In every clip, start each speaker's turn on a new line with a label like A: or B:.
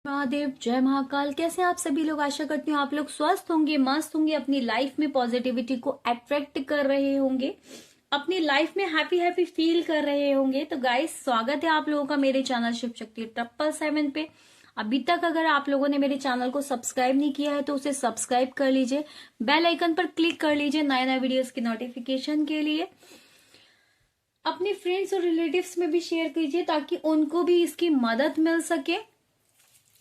A: महादेव, जय महाकाल। कैसे हैं आप सभी लोग? आशा करती हूँ आप लोग स्वस्थ होंगे, मस्त होंगे, अपनी लाइफ में पॉजिटिविटी को अट्रैक्ट कर रहे होंगे, अपनी लाइफ में हैप्पी हैप्पी फील कर रहे होंगे। तो गाइस, स्वागत है आप लोगों का मेरे चैनल शिव शक्ति 777 पे। अभी तक अगर आप लोगों ने मेरे चैनल को सब्सक्राइब नहीं किया है तो उसे सब्सक्राइब कर लीजिए, बेल आइकन पर क्लिक कर लीजिए नए नए वीडियोस की नोटिफिकेशन के लिए। अपने फ्रेंड्स और रिलेटिव्स में भी शेयर कीजिए ताकि उनको भी इसकी मदद मिल सके।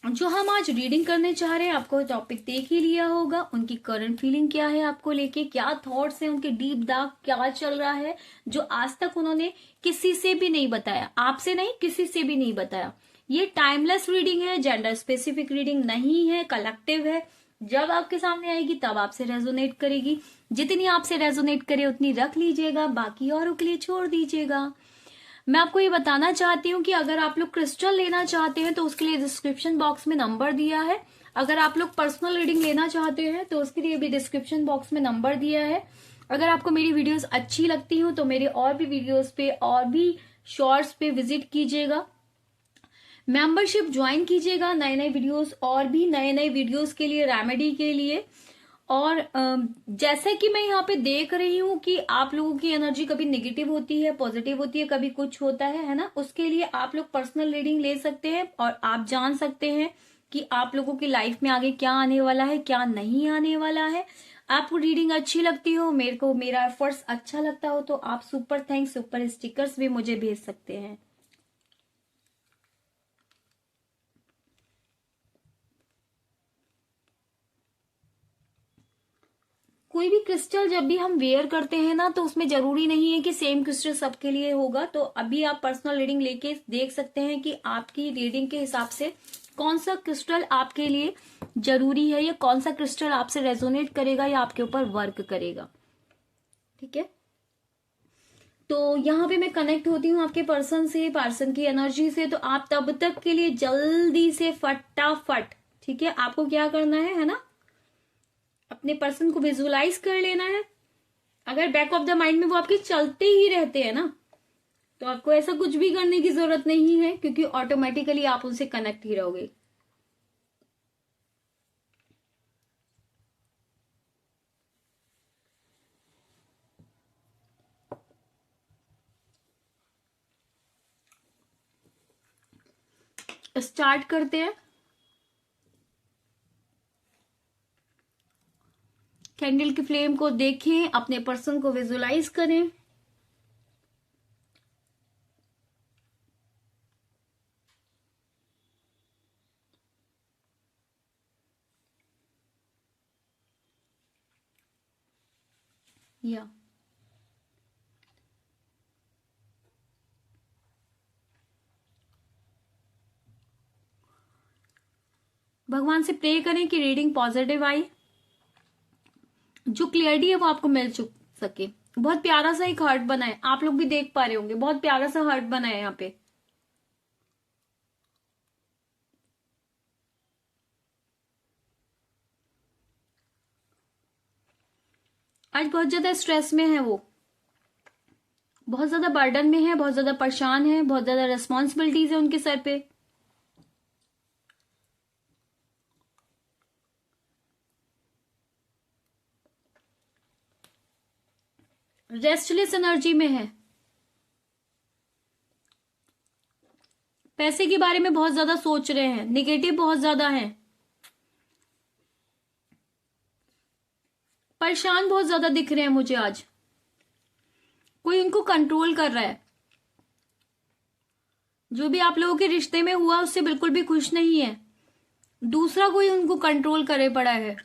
A: जो हम आज रीडिंग करने चाह रहे हैं, आपको टॉपिक देख ही लिया होगा। उनकी करंट फीलिंग क्या है, आपको लेके क्या थॉट्स हैं, उनके डीप डार्क क्या चल रहा है, जो आज तक उन्होंने किसी से भी नहीं बताया, आपसे नहीं, किसी से भी नहीं बताया। ये टाइमलेस रीडिंग है, जेंडर स्पेसिफिक रीडिंग नहीं है, कलेक्टिव है। जब आपके सामने आएगी तब आपसे रेजोनेट करेगी। जितनी आपसे रेजोनेट करे उतनी रख लीजिएगा, बाकी औरों के लिए छोड़ दीजिएगा। मैं आपको ये बताना चाहती हूँ कि अगर आप लोग क्रिस्टल लेना चाहते हैं तो उसके लिए डिस्क्रिप्शन बॉक्स में नंबर दिया है। अगर आप लोग पर्सनल रीडिंग लेना चाहते हैं तो उसके लिए भी डिस्क्रिप्शन बॉक्स में नंबर दिया है। अगर आपको मेरी वीडियोस अच्छी लगती हो तो मेरे और भी वीडियोस पे और भी शॉर्ट्स पे विजिट कीजिएगा, मेंबरशिप ज्वाइन कीजिएगा नए नए वीडियोस और भी नए नए वीडियोस के लिए, रेमेडी के लिए। और जैसे कि मैं यहाँ पे देख रही हूँ कि आप लोगों की एनर्जी कभी नेगेटिव होती है, पॉजिटिव होती है, कभी कुछ होता है ना। उसके लिए आप लोग पर्सनल रीडिंग ले सकते हैं और आप जान सकते हैं कि आप लोगों की लाइफ में आगे क्या आने वाला है, क्या नहीं आने वाला है। आपको रीडिंग अच्छी लगती हो, मेरे को मेरा एफर्ट्स अच्छा लगता हो तो आप सुपर थैंक्स, सुपर स्टिकर्स भी मुझे भेज सकते हैं। कोई भी क्रिस्टल जब भी हम वेयर करते हैं ना तो उसमें जरूरी नहीं है कि सेम क्रिस्टल सबके लिए होगा। तो अभी आप पर्सनल रीडिंग लेके देख सकते हैं कि आपकी रीडिंग के हिसाब से कौन सा क्रिस्टल आपके लिए जरूरी है या कौन सा क्रिस्टल आपसे रेजोनेट करेगा या आपके ऊपर वर्क करेगा। ठीक है, तो यहाँ पे मैं कनेक्ट होती हूँ आपके पर्सन से, पर्सन की एनर्जी से। तो आप तब तक के लिए जल्दी से फटाफट, ठीक है, आपको क्या करना है ना, अपने पर्सन को विजुअलाइज कर लेना है। अगर बैक ऑफ द माइंड में वो आपके चलते ही रहते हैं ना तो आपको ऐसा कुछ भी करने की जरूरत नहीं है, क्योंकि ऑटोमेटिकली आप उनसे कनेक्ट ही रहोगे। स्टार्ट करते हैं। कैंडल की फ्लेम को देखें, अपने पर्सन को विजुअलाइज करें। या भगवान से प्रे करें कि रीडिंग पॉजिटिव आई, जो क्लियरिटी है वो आपको मिल सके। बहुत प्यारा सा एक हार्ट बना है, आप लोग भी देख पा रहे होंगे, बहुत प्यारा सा हार्ट बना है यहाँ पे। आज बहुत ज्यादा स्ट्रेस में है वो, बहुत ज्यादा बर्डन में है, बहुत ज्यादा परेशान है, बहुत ज्यादा रिस्पॉन्सिबिलिटीज है उनके सर पे। रेस्टलेस एनर्जी में है, पैसे के बारे में बहुत ज्यादा सोच रहे हैं, निगेटिव बहुत ज्यादा है, परेशान बहुत ज्यादा दिख रहे हैं मुझे आज। कोई उनको कंट्रोल कर रहा है, जो भी आप लोगों के रिश्ते में हुआ उससे बिल्कुल भी खुश नहीं है, दूसरा कोई उनको कंट्रोल करे पड़ा है।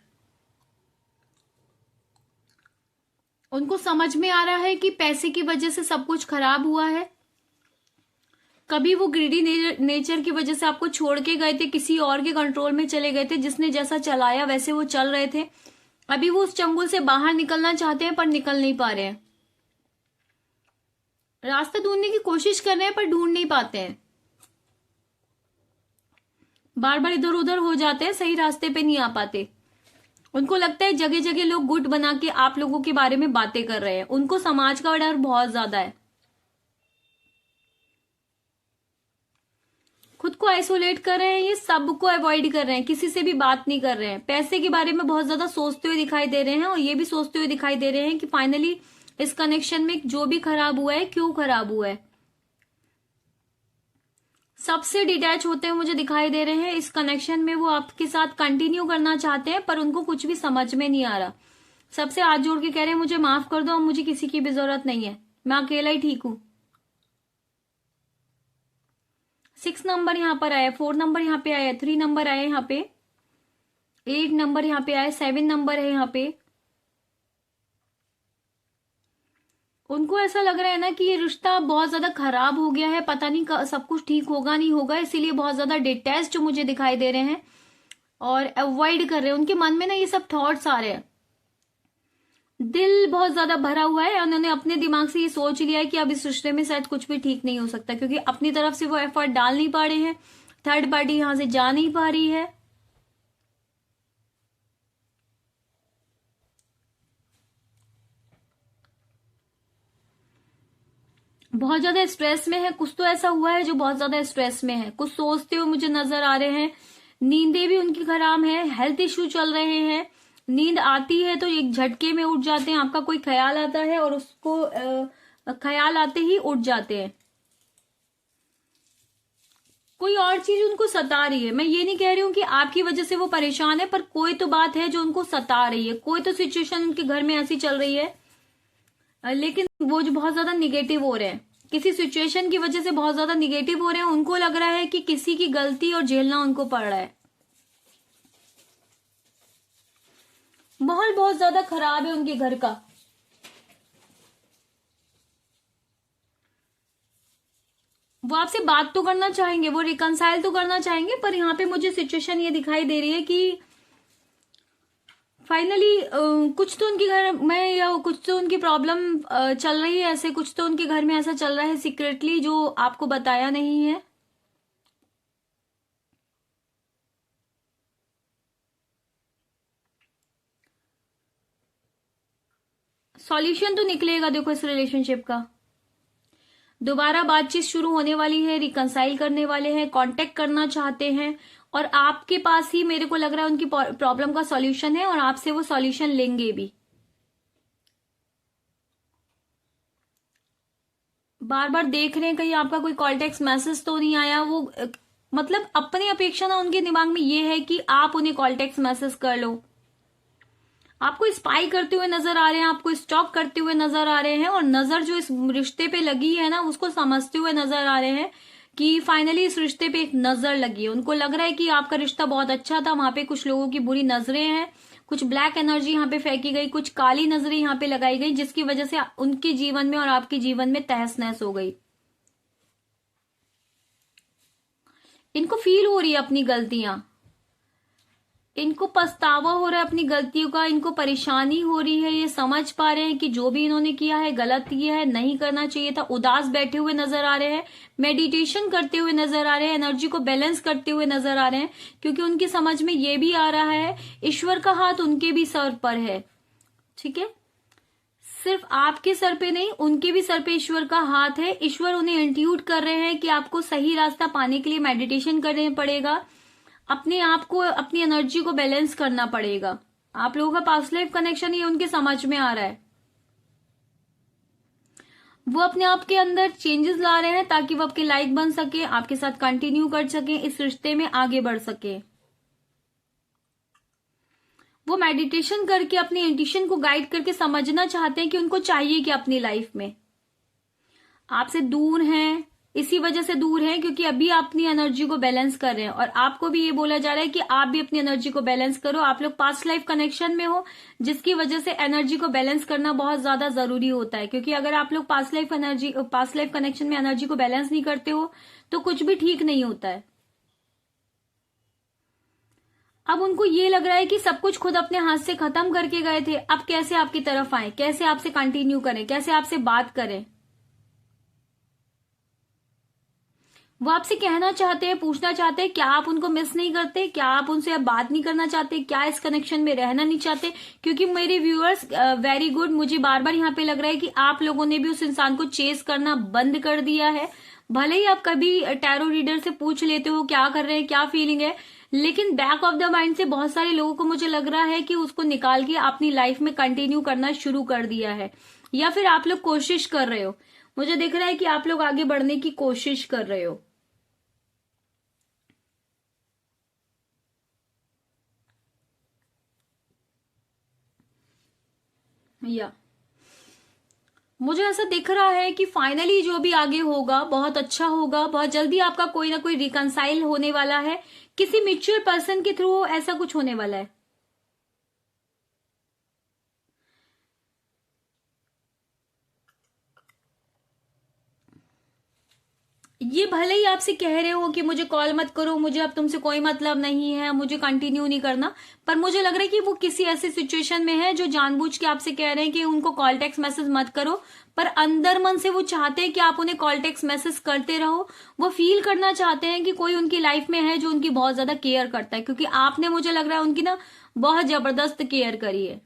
A: उनको समझ में आ रहा है कि पैसे की वजह से सब कुछ खराब हुआ है। कभी वो ग्रीडी नेचर की वजह से आपको छोड़ के गए थे, किसी और के कंट्रोल में चले गए थे, जिसने जैसा चलाया वैसे वो चल रहे थे। अभी वो उस चंगुल से बाहर निकलना चाहते हैं पर निकल नहीं पा रहे हैं, रास्ता ढूंढने की कोशिश कर रहे हैं पर ढूंढ नहीं पाते हैं, बार बार इधर उधर हो जाते हैं, सही रास्ते पे नहीं आ पाते। उनको लगता है जगह जगह लोग गुट बना के आप लोगों के बारे में बातें कर रहे हैं, उनको समाज का डर बहुत ज्यादा है। खुद को आइसोलेट कर रहे हैं, ये सबको अवॉइड कर रहे हैं, किसी से भी बात नहीं कर रहे हैं। पैसे के बारे में बहुत ज्यादा सोचते हुए दिखाई दे रहे हैं और ये भी सोचते हुए दिखाई दे रहे हैं कि फाइनली इस कनेक्शन में जो भी खराब हुआ है क्यों खराब हुआ है। सबसे डिटैच होते हुए मुझे दिखाई दे रहे हैं इस कनेक्शन में। वो आपके साथ कंटिन्यू करना चाहते हैं पर उनको कुछ भी समझ में नहीं आ रहा। सबसे हाथ जोड़ के कह रहे हैं मुझे माफ कर दो, अब मुझे किसी की भी जरूरत नहीं है, मैं अकेला ही ठीक हूं। 6 नंबर यहाँ पर आया, 4 नंबर यहाँ पे आया, 3 नंबर आया यहाँ पे, 8 नंबर यहाँ पे आया, 7 नंबर है यहाँ पे। उनको ऐसा लग रहा है ना कि ये रिश्ता बहुत ज्यादा खराब हो गया है, पता नहीं सब कुछ ठीक होगा नहीं होगा, इसीलिए बहुत ज्यादा डिटैच जो मुझे दिखाई दे रहे हैं और अवॉइड कर रहे हैं। उनके मन में ना ये सब थॉट्स आ रहे हैं, दिल बहुत ज्यादा भरा हुआ है। उन्होंने अपने दिमाग से ये सोच लिया है कि अब इस रिश्ते में शायद कुछ भी ठीक नहीं हो सकता, क्योंकि अपनी तरफ से वो एफर्ट डाल नहीं पा रहे हैं, थर्ड पार्टी यहां से जा नहीं पा रही है। बहुत ज्यादा स्ट्रेस में है, कुछ तो ऐसा हुआ है जो बहुत ज्यादा स्ट्रेस में है, कुछ सोचते हुए मुझे नजर आ रहे हैं। नींदें भी उनकी खराब है, हेल्थ इश्यू चल रहे हैं। नींद आती है तो एक झटके में उठ जाते हैं, आपका कोई ख्याल आता है और उसको ख्याल आते ही उठ जाते हैं। कोई और चीज उनको सता रही है। मैं ये नहीं कह रही हूं कि आपकी वजह से वो परेशान है, पर कोई तो बात है जो उनको सता रही है, कोई तो सिचुएशन उनके घर में ऐसी चल रही है। लेकिन वो जो बहुत ज्यादा निगेटिव हो रहे हैं, किसी सिचुएशन की वजह से बहुत ज्यादा निगेटिव हो रहे हैं। उनको लग रहा है कि किसी की गलती और झेलना उनको पड़ रहा है। माहौल बहुत ज्यादा खराब है उनके घर का। वो आपसे बात तो करना चाहेंगे, वो रिकंसाइल तो करना चाहेंगे, पर यहाँ पे मुझे सिचुएशन ये दिखाई दे रही है कि फाइनली कुछ तो उनके घर में या कुछ तो उनकी प्रॉब्लम चल रही है, ऐसे कुछ तो उनके घर में ऐसा चल रहा है सीक्रेटली जो आपको बताया नहीं है। सॉल्यूशन तो निकलेगा देखो इस रिलेशनशिप का। दोबारा बातचीत शुरू होने वाली है, रिकंसाइल करने वाले हैं, कांटेक्ट करना चाहते हैं और आपके पास ही मेरे को लग रहा है उनकी प्रॉब्लम का सॉल्यूशन है और आपसे वो सॉल्यूशन लेंगे भी। बार बार देख रहे हैं कहीं आपका कोई कॉल टेक्स्ट मैसेज तो नहीं आया। वो मतलब अपनी अपेक्षा ना उनके दिमाग में ये है कि आप उन्हें कॉल टेक्स्ट मैसेज कर लो। आपको स्पाई करते हुए नजर आ रहे हैं, आपको स्टॉक करते हुए नजर आ रहे हैं और नजर जो इस रिश्ते पे लगी है ना उसको समझते हुए नजर आ रहे हैं कि फाइनली इस रिश्ते पे एक नजर लगी है। उनको लग रहा है कि आपका रिश्ता बहुत अच्छा था, वहां पे कुछ लोगों की बुरी नजरें हैं, कुछ ब्लैक एनर्जी यहाँ पे फेंकी गई, कुछ काली नजरें यहाँ पे लगाई गई, जिसकी वजह से उनके जीवन में और आपके जीवन में तहस नहस हो गई। इनको फील हो रही है अपनी गलतियां, इनको पछतावा हो रहा है अपनी गलतियों का, इनको परेशानी हो रही है। ये समझ पा रहे हैं कि जो भी इन्होंने किया है गलत किया है, नहीं करना चाहिए था। उदास बैठे हुए नजर आ रहे हैं, मेडिटेशन करते हुए नजर आ रहे हैं, एनर्जी को बैलेंस करते हुए नजर आ रहे हैं, क्योंकि उनकी समझ में ये भी आ रहा है ईश्वर का हाथ उनके भी सर पर है। ठीक है, सिर्फ आपके सर पे नहीं, उनके भी सर पे ईश्वर का हाथ है। ईश्वर उन्हें इंट्यूट कर रहे हैं कि आपको सही रास्ता पाने के लिए मेडिटेशन करना पड़ेगा, अपने आप को, अपनी एनर्जी को बैलेंस करना पड़ेगा। आप लोगों का पास्ट लाइफ कनेक्शन ये उनके समझ में आ रहा है। वो अपने आप के अंदर चेंजेस ला रहे हैं ताकि वो आपके लाइक बन सके, आपके साथ कंटिन्यू कर सके, इस रिश्ते में आगे बढ़ सके। वो मेडिटेशन करके अपनी इंट्यूशन को गाइड करके समझना चाहते हैं कि उनको चाहिए क्या अपनी लाइफ में। आपसे दूर हैं, इसी वजह से दूर है क्योंकि अभी आप अपनी एनर्जी को बैलेंस कर रहे हैं और आपको भी ये बोला जा रहा है कि आप भी अपनी एनर्जी को बैलेंस करो। आप लोग पास्ट लाइफ कनेक्शन में हो, जिसकी वजह से एनर्जी को बैलेंस करना बहुत ज्यादा जरूरी होता है, क्योंकि अगर आप लोग पास्ट लाइफ कनेक्शन में एनर्जी को बैलेंस नहीं करते हो तो कुछ भी ठीक नहीं होता है। अब उनको ये लग रहा है कि सब कुछ खुद अपने हाथ से खत्म करके गए थे, अब कैसे आपकी तरफ आए, कैसे आपसे कंटिन्यू करें, कैसे आपसे बात करें। वो आपसे कहना चाहते हैं, पूछना चाहते हैं, क्या आप उनको मिस नहीं करते, क्या आप उनसे अब बात नहीं करना चाहते, क्या इस कनेक्शन में रहना नहीं चाहते। क्योंकि मेरे व्यूअर्स वेरी गुड, मुझे बार बार यहाँ पे लग रहा है कि आप लोगों ने भी उस इंसान को चेस करना बंद कर दिया है। भले ही आप कभी टैरो रीडर से पूछ लेते हो क्या कर रहे हैं, क्या फीलिंग है, लेकिन बैक ऑफ द माइंड से बहुत सारे लोगों को मुझे लग रहा है कि उसको निकाल के अपनी लाइफ में कंटिन्यू करना शुरू कर दिया है, या फिर आप लोग कोशिश कर रहे हो। मुझे दिख रहा है कि आप लोग आगे बढ़ने की कोशिश कर रहे हो। या मुझे ऐसा दिख रहा है कि फाइनली जो भी आगे होगा बहुत अच्छा होगा, बहुत जल्दी आपका कोई ना कोई रिकंसाइल होने वाला है, किसी म्यूचुअल पर्सन के थ्रू ऐसा कुछ होने वाला है। ये भले ही आपसे कह रहे हो कि मुझे कॉल मत करो, मुझे अब तुमसे कोई मतलब नहीं है, मुझे कंटिन्यू नहीं करना, पर मुझे लग रहा है कि वो किसी ऐसे सिचुएशन में है जो जानबूझ के आपसे कह रहे हैं कि उनको कॉल टेक्स्ट मैसेज मत करो, पर अंदर मन से वो चाहते हैं कि आप उन्हें कॉल टेक्स्ट मैसेज करते रहो। वो फील करना चाहते हैं कि कोई उनकी लाइफ में है जो उनकी बहुत ज्यादा केयर करता है, क्योंकि आपने मुझे लग रहा है उनकी ना बहुत जबरदस्त केयर करी है।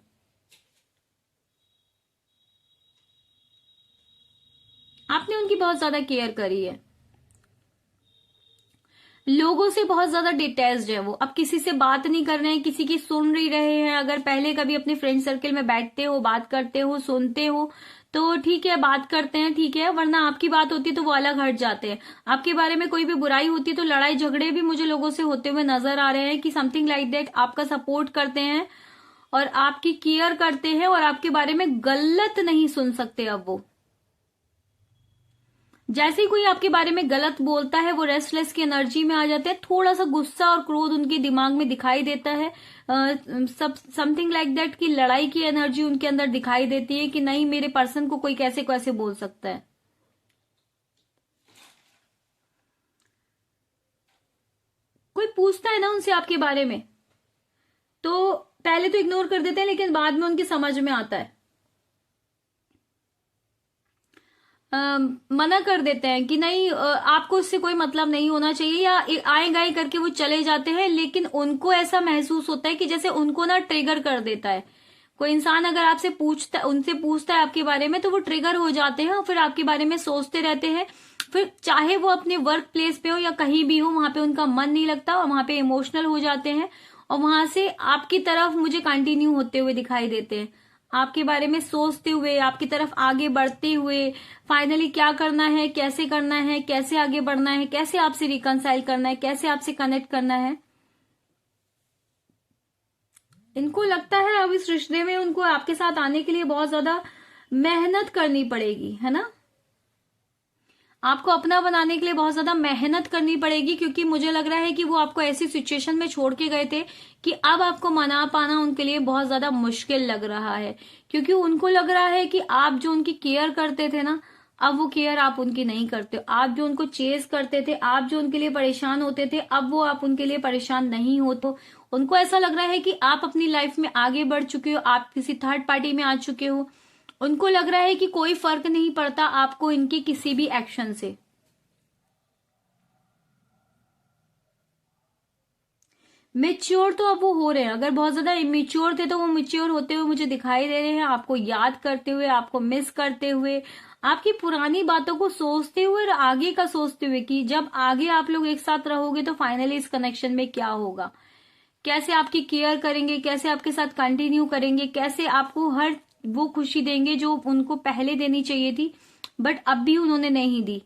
A: आपने उनकी बहुत ज्यादा केयर करी है। लोगों से बहुत ज्यादा डिटैच्ड है वो, अब किसी से बात नहीं कर रहे हैं, किसी की सुन नहीं रहे हैं। अगर पहले कभी अपने फ्रेंड सर्कल में बैठते हो, बात करते हो, सुनते हो तो ठीक है, बात करते हैं, ठीक है, वरना आपकी बात होती तो वो अलग हट जाते हैं। आपके बारे में कोई भी बुराई होती तो लड़ाई झगड़े भी मुझे लोगों से होते हुए नजर आ रहे हैं कि समथिंग लाइक दैट आपका सपोर्ट करते हैं और आपकी केयर करते हैं और आपके बारे में गलत नहीं सुन सकते। अब वो जैसे ही कोई आपके बारे में गलत बोलता है वो रेस्टलेस की एनर्जी में आ जाते हैं, थोड़ा सा गुस्सा और क्रोध उनके दिमाग में दिखाई देता है, सब समथिंग लाइक दैट की लड़ाई की एनर्जी उनके अंदर दिखाई देती है कि नहीं, मेरे पर्सन को कोई कैसे कैसे बोल सकता है। कोई पूछता है ना उनसे आपके बारे में तो पहले तो इग्नोर कर देते हैं, लेकिन बाद में उनकी समझ में आता है, मना कर देते हैं कि नहीं, आपको इससे कोई मतलब नहीं होना चाहिए, या आए गए करके वो चले जाते हैं। लेकिन उनको ऐसा महसूस होता है कि जैसे उनको ना ट्रिगर कर देता है। कोई इंसान अगर आपसे पूछता, उनसे पूछता है आपके बारे में, तो वो ट्रिगर हो जाते हैं और फिर आपके बारे में सोचते रहते हैं। फिर चाहे वो अपने वर्क प्लेस पे हो या कहीं भी हो, वहां पे उनका मन नहीं लगता और वहां पे इमोशनल हो जाते हैं और वहां से आपकी तरफ मुझे कंटिन्यू होते हुए दिखाई देते हैं, आपके बारे में सोचते हुए, आपकी तरफ आगे बढ़ते हुए। फाइनली क्या करना है, कैसे करना है, कैसे आगे बढ़ना है, कैसे आपसे रिकंसाइल करना है, कैसे आपसे कनेक्ट करना है। इनको लगता है अब इस रिश्ते में उनको आपके साथ आने के लिए बहुत ज्यादा मेहनत करनी पड़ेगी, है ना। आपको अपना बनाने के लिए बहुत ज्यादा मेहनत करनी पड़ेगी, क्योंकि मुझे लग रहा है कि वो आपको ऐसी सिचुएशन में छोड़ के गए थे कि अब आपको मना पाना उनके लिए बहुत ज्यादा मुश्किल लग रहा है, क्योंकि उनको लग रहा है कि आप जो उनकी केयर करते थे ना, अब वो केयर आप उनकी नहीं करते हो। आप जो उनको चेज करते थे, आप जो उनके लिए परेशान होते थे, अब वो आप उनके लिए परेशान नहीं हो। तो उनको ऐसा लग रहा है कि आप अपनी लाइफ में आगे बढ़ चुके हो, आप किसी थर्ड पार्टी में आ चुके हो। उनको लग रहा है कि कोई फर्क नहीं पड़ता आपको इनके किसी भी एक्शन से। मेच्योर तो अब वो हो रहे हैं, अगर बहुत ज्यादा इमेच्योर थे तो वो मेच्योर होते हुए मुझे दिखाई दे रहे हैं, आपको याद करते हुए, आपको मिस करते हुए, आपकी पुरानी बातों को सोचते हुए और आगे का सोचते हुए कि जब आगे आप लोग एक साथ रहोगे तो फाइनली इस कनेक्शन में क्या होगा, कैसे आपकी केयर करेंगे, कैसे आपके साथ कंटिन्यू करेंगे, कैसे आपको हर वो खुशी देंगे जो उनको पहले देनी चाहिए थी बट अब भी उन्होंने नहीं दी।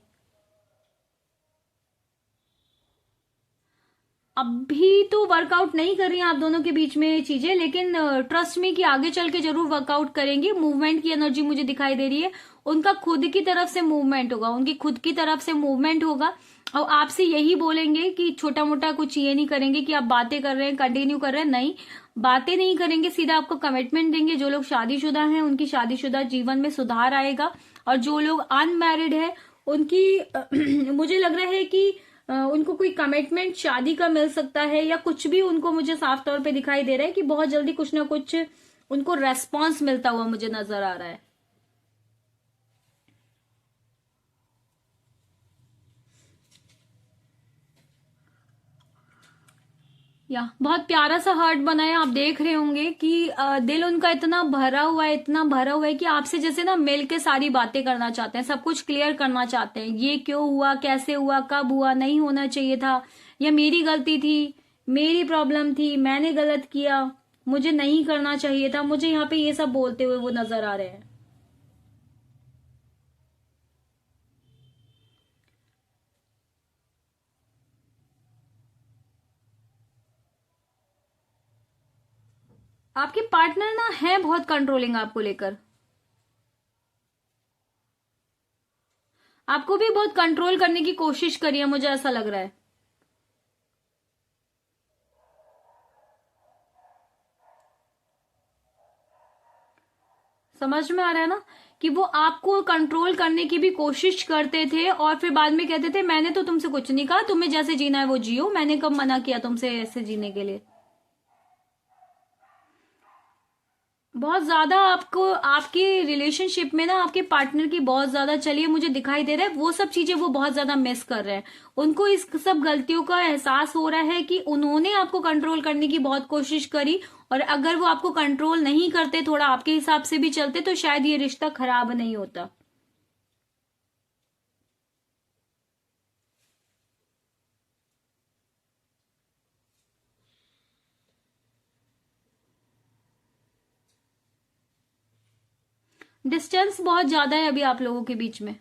A: अभी तो वर्कआउट नहीं कर रही हैं आप दोनों के बीच में चीजें, लेकिन ट्रस्ट में कि आगे चल के जरूर वर्कआउट करेंगे। मूवमेंट की एनर्जी मुझे दिखाई दे रही है, उनका खुद की तरफ से मूवमेंट होगा, उनकी खुद की तरफ से मूवमेंट होगा और आपसे यही बोलेंगे कि छोटा मोटा कुछ ये नहीं करेंगे कि आप बातें कर रहे हैं, कंटिन्यू कर रहे हैं, नहीं, बातें नहीं करेंगे, सीधा आपको कमिटमेंट देंगे। जो लोग शादीशुदा हैं उनकी शादीशुदा जीवन में सुधार आएगा, और जो लोग अनमैरिड है उनकी मुझे लग रहा है कि उनको कोई कमिटमेंट शादी का मिल सकता है, या कुछ भी उनको मुझे साफ तौर पे दिखाई दे रहा है कि बहुत जल्दी कुछ ना कुछ उनको रेस्पॉन्स मिलता हुआ मुझे नजर आ रहा है। या बहुत प्यारा सा हार्ट बना है। आप देख रहे होंगे कि दिल उनका इतना भरा हुआ है, इतना भरा हुआ है कि आपसे जैसे ना मिल के सारी बातें करना चाहते हैं, सब कुछ क्लियर करना चाहते हैं। ये क्यों हुआ, कैसे हुआ, कब हुआ, नहीं होना चाहिए था, या मेरी गलती थी, मेरी प्रॉब्लम थी, मैंने गलत किया, मुझे नहीं करना चाहिए था, मुझे यहाँ पे ये सब बोलते हुए वो नजर आ रहे हैं। आपके पार्टनर ना है बहुत कंट्रोलिंग आपको लेकर, आपको भी बहुत कंट्रोल करने की कोशिश करी है, मुझे ऐसा लग रहा है। समझ में आ रहा है ना कि वो आपको कंट्रोल करने की भी कोशिश करते थे और फिर बाद में कहते थे मैंने तो तुमसे कुछ नहीं कहा, तुम्हें जैसे जीना है वो जियो, मैंने कब मना किया तुमसे ऐसे जीने के लिए। बहुत ज्यादा आपको आपकी रिलेशनशिप में ना आपके पार्टनर की बहुत ज्यादा चलिए मुझे दिखाई दे रहा है, वो सब चीजें वो बहुत ज्यादा मिस कर रहे हैं। उनको इस सब गलतियों का एहसास हो रहा है कि उन्होंने आपको कंट्रोल करने की बहुत कोशिश करी, और अगर वो आपको कंट्रोल नहीं करते, थोड़ा आपके हिसाब से भी चलते, तो शायद ये रिश्ता खराब नहीं होता। डिस्टेंस बहुत ज्यादा है अभी आप लोगों के बीच में।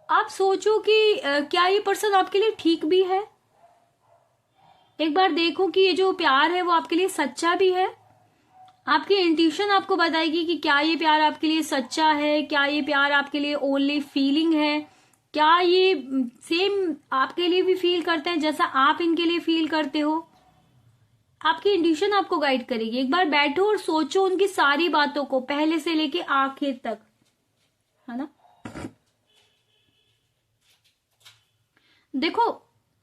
A: आप सोचो कि क्या ये पर्सन आपके लिए ठीक भी है। एक बार देखो कि ये जो प्यार है वो आपके लिए सच्चा भी है। आपकी इंट्यूशन आपको बताएगी कि क्या ये प्यार आपके लिए सच्चा है, क्या ये प्यार आपके लिए ओनली फीलिंग है, क्या ये सेम आपके लिए भी फील करते हैं जैसा आप इनके लिए फील करते हो। आपकी इंट्यूशन आपको गाइड करेगी। एक बार बैठो और सोचो उनकी सारी बातों को पहले से लेके आखिर तक, है ना। देखो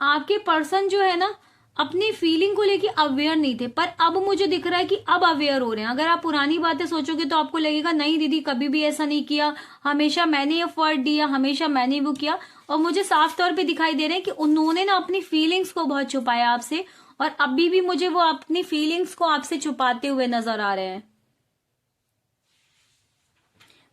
A: आपके पर्सन जो है ना अपनी फीलिंग को लेके अवेयर नहीं थे, पर अब मुझे दिख रहा है कि अब अवेयर हो रहे हैं। अगर आप पुरानी बातें सोचोगे तो आपको लगेगा नहीं दीदी कभी भी ऐसा नहीं किया, हमेशा मैंने एफर्ट दिया, हमेशा मैंने वो किया। और मुझे साफ तौर पे दिखाई दे रहा है कि उन्होंने ना अपनी फीलिंग्स को बहुत छुपाया आपसे, और अभी भी मुझे वो अपनी फीलिंग्स को आपसे छुपाते हुए नजर आ रहे हैं।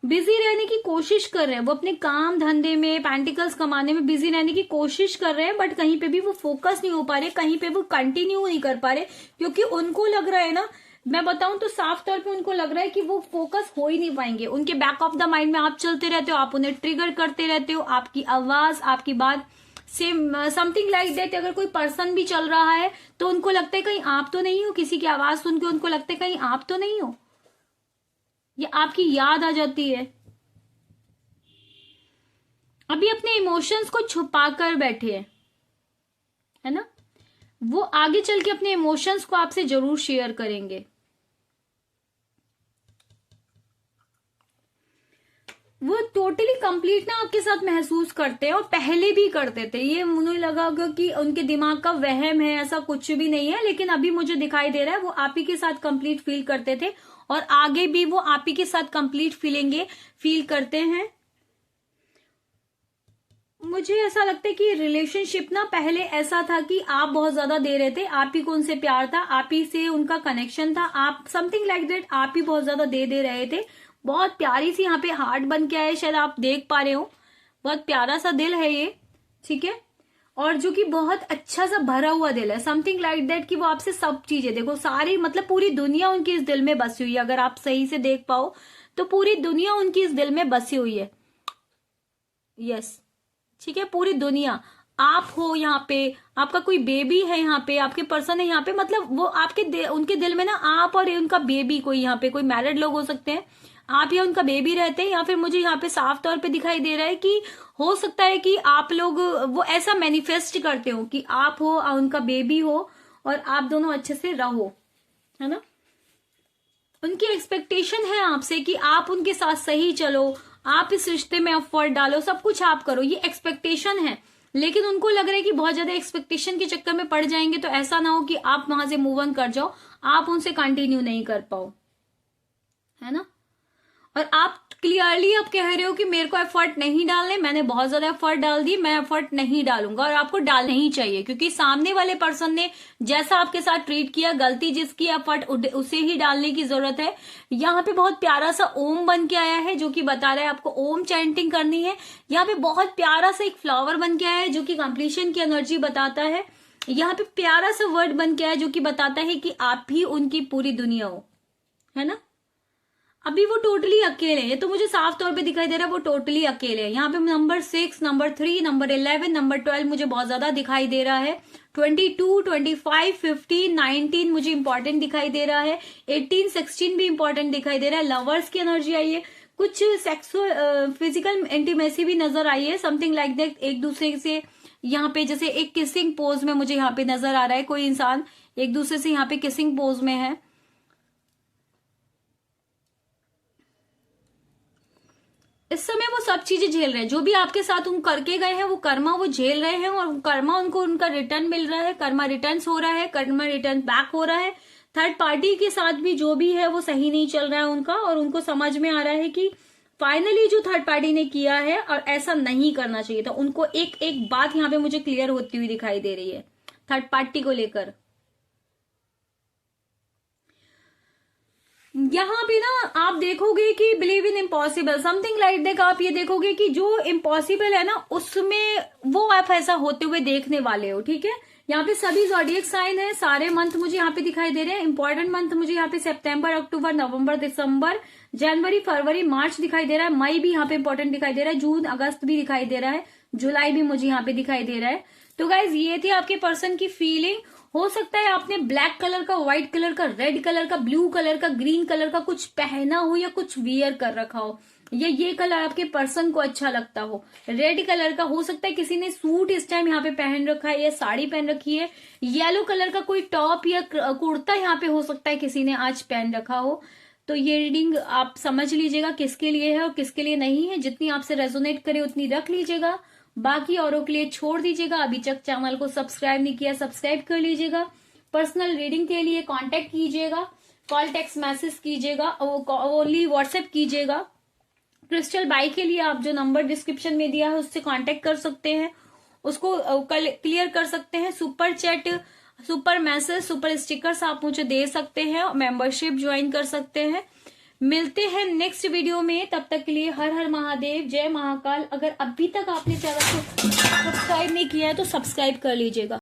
A: बिजी रहने की कोशिश कर रहे हैं वो, अपने काम धंधे में पेंटिकल्स कमाने में बिजी रहने की कोशिश कर रहे हैं, बट कहीं पे भी वो फोकस नहीं हो पा रहे, कहीं पे वो कंटिन्यू नहीं कर पा रहे, क्योंकि उनको लग रहा है ना, मैं बताऊं तो साफ तौर पे उनको लग रहा है कि वो फोकस हो ही नहीं पाएंगे। उनके बैक ऑफ द माइंड में आप चलते रहते हो, आप उन्हें ट्रिगर करते रहते हो, आपकी आवाज, आपकी बात सेम समथिंग लाइक दैट। अगर कोई पर्सन भी चल रहा है तो उनको लगता है कहीं आप तो नहीं हो, किसी की आवाज सुन के उनको लगता है कहीं आप तो नहीं हो, ये आपकी याद आ जाती है। अभी अपने इमोशंस को छुपा कर बैठे हैं, है ना। वो आगे चल के अपने इमोशंस को आपसे जरूर शेयर करेंगे। वो टोटली कंप्लीट ना आपके साथ महसूस करते हैं, और पहले भी करते थे। ये मुझे लगा होगा कि उनके दिमाग का वहम है, ऐसा कुछ भी नहीं है, लेकिन अभी मुझे दिखाई दे रहा है वो आप ही के साथ कंप्लीट फील करते थे, और आगे भी वो आप ही के साथ कंप्लीट फील करते हैं। मुझे ऐसा लगता है कि रिलेशनशिप ना पहले ऐसा था कि आप बहुत ज्यादा दे रहे थे, आप ही को उनसे प्यार था, आप ही से उनका कनेक्शन था, आप समथिंग लाइक दैट, आप ही बहुत ज्यादा दे रहे थे। बहुत प्यारी सी यहाँ पे हार्ट बन के आए, शायद आप देख पा रहे हो, बहुत प्यारा सा दिल है ये, ठीक है। और जो कि बहुत अच्छा सा भरा हुआ दिल है, समथिंग लाइक दैट कि वो आपसे सब चीजें, देखो सारी मतलब पूरी दुनिया उनकी इस दिल में बसी हुई है। अगर आप सही से देख पाओ तो पूरी दुनिया उनकी इस दिल में बसी हुई है। यस, ठीक है, पूरी दुनिया। आप हो यहाँ पे, आपका कोई बेबी है यहाँ पे, आपके पर्सन है यहाँ पे, मतलब वो आपके उनके दिल में ना आप और उनका बेबी, कोई यहाँ पे कोई मैरिड लोग हो सकते हैं, आप या उनका बेबी रहते हैं, या फिर मुझे यहाँ पे साफ तौर पे दिखाई दे रहा है कि हो सकता है कि आप लोग वो ऐसा मैनिफेस्ट करते हो कि आप हो और उनका बेबी हो, और आप दोनों अच्छे से रहो, है ना। उनकी एक्सपेक्टेशन है आपसे कि आप उनके साथ सही चलो, आप इस रिश्ते में एफर्ट डालो, सब कुछ आप करो, ये एक्सपेक्टेशन है। लेकिन उनको लग रहा है कि बहुत ज्यादा एक्सपेक्टेशन के चक्कर में पड़ जाएंगे तो ऐसा ना हो कि आप वहां से मूव ऑन कर जाओ, आप उनसे कंटिन्यू नहीं कर पाओ। है ना। और आप क्लियरली अब कह रहे हो कि मेरे को एफर्ट नहीं डालने, मैंने बहुत ज्यादा एफर्ट डाल दी, मैं एफर्ट नहीं डालूंगा। और आपको डालना ही चाहिए, क्योंकि सामने वाले पर्सन ने जैसा आपके साथ ट्रीट किया, गलती जिसकी, एफर्ट उसे ही डालने की जरूरत है। यहाँ पे बहुत प्यारा सा ओम बन के आया है जो कि बता रहा है आपको ओम चैंटिंग करनी है। यहाँ पे बहुत प्यारा सा एक फ्लावर बन के आया है जो कि कंप्लीशन की एनर्जी बताता है। यहाँ पे प्यारा सा वर्ड बन के आया है जो कि बताता है कि आप भी उनकी पूरी दुनिया हो, है ना। अभी वो टोटली अकेले हैं, तो मुझे साफ तौर पे दिखाई दे रहा है वो टोटली अकेले हैं। यहाँ पे नंबर 6, नंबर 3, नंबर 11, नंबर 12 मुझे बहुत ज्यादा दिखाई दे रहा है। 22, 25, 15, 19 मुझे इंपॉर्टेंट दिखाई दे रहा है। 18, 16 भी इंपॉर्टेंट दिखाई दे रहा है। लवर्स की एनर्जी आई है, कुछ सेक्सुअल फिजिकल इंटीमेसी भी नजर आई है, समथिंग लाइक दैट। एक दूसरे से यहाँ पे जैसे एक किसिंग पोज में मुझे यहाँ पे नजर आ रहा है, कोई इंसान एक दूसरे से यहाँ पे किसिंग पोज में है। इस समय वो सब चीजें झेल रहे हैं, जो भी आपके साथ उन करके गए हैं वो कर्मा वो झेल रहे हैं, और कर्मा उनको उनका रिटर्न मिल रहा है, कर्मा रिटर्न हो रहा है, कर्मा रिटर्न बैक हो रहा है। थर्ड पार्टी के साथ भी जो भी है वो सही नहीं चल रहा है उनका, और उनको समझ में आ रहा है कि फाइनली जो थर्ड पार्टी ने किया है और ऐसा नहीं करना चाहिए था। उनको एक एक बात यहाँ पे मुझे क्लियर होती हुई दिखाई दे रही है थर्ड पार्टी को लेकर। यहाँ पे ना आप देखोगे कि believe in impossible, something like that. आप ये देखोगे कि जो इम्पॉसिबल है ना उसमें वो आप ऐसा होते हुए देखने वाले हो, ठीक है। यहाँ पे सभी ज़ोडिएक साइन है, सारे मंथ मुझे यहाँ पे दिखाई दे रहे हैं। इंपॉर्टेंट मंथ मुझे यहाँ पे सितंबर, अक्टूबर, नवंबर, दिसंबर, जनवरी, फरवरी, मार्च दिखाई दे रहा है। मई भी यहाँ पे इंपॉर्टेंट दिखाई दे रहा है। जून, अगस्त भी दिखाई दे रहा है। जुलाई भी मुझे यहाँ पे दिखाई दे रहा है। तो गाइज ये थी आपके पर्सन की फीलिंग। हो सकता है आपने ब्लैक कलर का, व्हाइट कलर का, रेड कलर का, ब्लू कलर का, ग्रीन कलर का कुछ पहना हो या कुछ वियर कर रखा हो, या ये कलर आपके पर्सन को अच्छा लगता हो। रेड कलर का हो सकता है किसी ने सूट इस टाइम यहाँ पे पहन रखा है या साड़ी पहन रखी है। येलो कलर का कोई टॉप या कुर्ता यहाँ पे हो सकता है किसी ने आज पहन रखा हो। तो ये रीडिंग आप समझ लीजिएगा किसके लिए है और किसके लिए नहीं है। जितनी आपसे रेजोनेट करे उतनी रख लीजिएगा, बाकी औरों के लिए छोड़ दीजिएगा। अभी तक चैनल को सब्सक्राइब नहीं किया, सब्सक्राइब कर लीजिएगा। पर्सनल रीडिंग के लिए कांटेक्ट कीजिएगा, कॉल, टेक्स्ट मैसेज कीजिएगा, ओनली व्हाट्सएप कीजिएगा। क्रिस्टल बाई के लिए आप जो नंबर डिस्क्रिप्शन में दिया है उससे कांटेक्ट कर सकते हैं, उसको क्लियर कर सकते हैं। Super chat, super message, super stickers आप मुझे दे सकते हैं, मेंबरशिप ज्वाइन कर सकते हैं। मिलते हैं नेक्स्ट वीडियो में, तब तक के लिए हर हर महादेव, जय महाकाल। अगर अभी तक आपने चैनल को सब्सक्राइब नहीं किया है तो सब्सक्राइब कर लीजिएगा।